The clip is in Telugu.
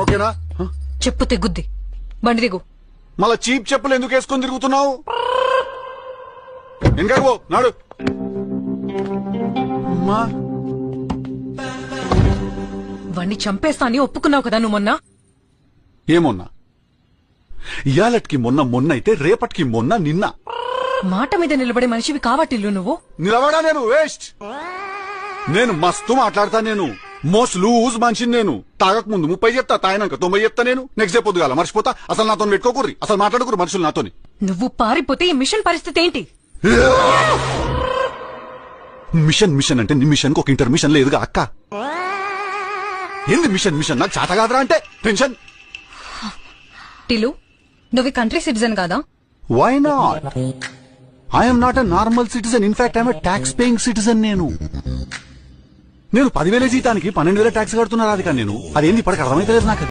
ఓకేనా? చెప్పు తెగుద్ది. బండి దిగు. మళ్ళా చీప్ చెప్పులు ఎందుకు వేసుకొని తిరుగుతున్నావు? ఇంకా పో నాడు. అమ్మా వాణ్ణి చంపేస్తా అని ఒప్పుకున్నావు కదా నువ్వు మొన్న. ఏమొన్నా? ఇయాలటికి మొన్న మొన్న అయితే రేపటికి మొన్న నిన్న. మాట మీద నిలబడే మనిషివి కావటిల్లు నువ్వు. నిలబడా నేను వేస్ట్. నేను మస్తు మాట్లాడతా. నేను మోస్ట్ లూజ్ మనిషిని. నేను తాగక ముందు 30 చెప్తా, తాగినాక 90 చెప్తా. నేను నెక్స్ట్ డే పొద్దుగాల మర్చిపోతా. అసలు నాతో పెట్టుకోకూర్రి, అసలు మాట్లాడుకురు మనుషులు నాతోని. నువ్వు పారిపోతే ఈ మిషన్ పరిస్థితి ఏంటి? మిషన్ మిషన్ అంటే నీ మిషన్ కు ఒక ఇంటర్మిషన్ లేదుగా అక్క. ఏంది మిషన్ మిషన్? నాకు చేత కాదురా అంటే టెన్షన్. టిలు, నువ్వు కంట్రీ సిటిజన్ కాదా? Why not? I'm not a normal citizen. In fact I'm a tax paying citizen. నేను 10,000 జీతానికి 12,000 ట్యాక్స్ కడుతున్నా రాధిక. నేను అదేంది ఇప్పటికి అర్థమైతే లేదు నాకు.